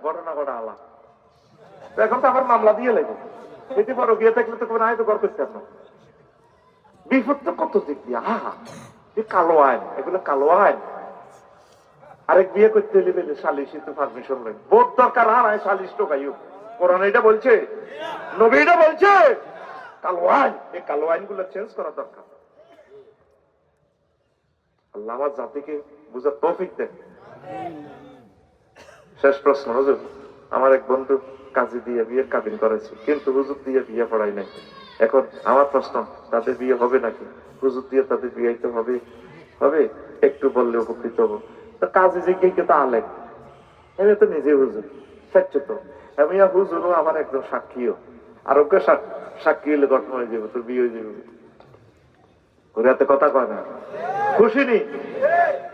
ঘটনা ঘটা আলা। এখন তো আবার মামলা দিয়ে লাগবে, এতে বড় বিয়ে থাকলে তো কোনো আয় তো ঘর করতে না। বিপদ তো কত দিক দিয়ে, কালো আইন, এগুলো কালো আইন। আরেক বিয়ে করতে হলে সালিশি তো পারমিশন লাগে, বোধ দরকার আর আয় সালিশ তো গাইও। কোরআন এটা বলছে, নবী এটা বলছে, কালো আইন, এই কালো আইনগুলো চেঞ্জ করা দরকার। আল্লাহ আমার জাতিকে বুঝার তৌফিক দেন। শেষ প্রশ্ন, হুজুর আমার এক বন্ধু কাজী দিয়ে বিয়ের কাবিন করেছে, কিন্তু হুজুর দিয়ে বিয়ে পড়াই নাই। এখন আমার প্রশ্ন, তাদের বিয়ে হবে নাকি? হুজুর দিয়ে তাদের বিয়ে তো হবে? হবে? একটু বললে উপকৃত হবো। তো কাজী জিজ্ঞেস তো আলেন, আমি তো নিজে হুজুর, সচ্য তো আমি হুজুরও আমার একজন সাক্ষীও, আরোগ্য সাক্ষী হলে ঘটনা হয়ে যাবে, তোর বিয়ে হয়ে যাবে। ওরাতে কথা কয় না, খুশি নি?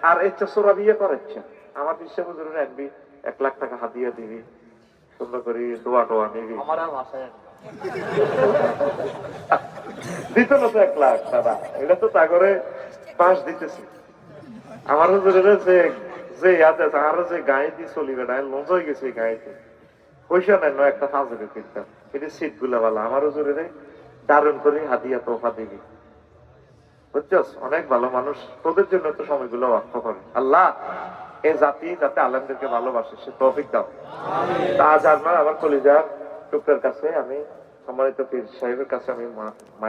আর ইচ্ছা সোরা বিয়ে করাচ্ছে আমার বিশ্বাস হুজুরের একবি 1 লাখ টাকা হাতিয়ে দিবি, সুন্দর করে দোয়া টোয়া নিবি। দিত না তো 1 লাখ দাদা, এটা তো তা করে পাশ দিতেছি। আমার হুজুরের যে আছে আরো যে গায়ে দিয়ে চলিবে না, লঞ্চ হয়ে গেছে গায়েতে পয়সা নেন না, একটা হাজুরে কিনতাম, এটা সিট গুলা বলা। আমার হুজুরের দারুণ করে হাতিয়া তোফা দিবি, বুঝছস? অনেক ভালো মানুষ, তোদের জন্য তো সময়গুলো ওয়াক্ফ করে। আল্লাহ এই জাতি যাতে আলেমদেরকে ভালোবাসে সে তৌফিক দাও। তা আজ আমার কলিজার টুকরার কাছে আমি, সম্মানিত পীর সাহেবের কাছে আমি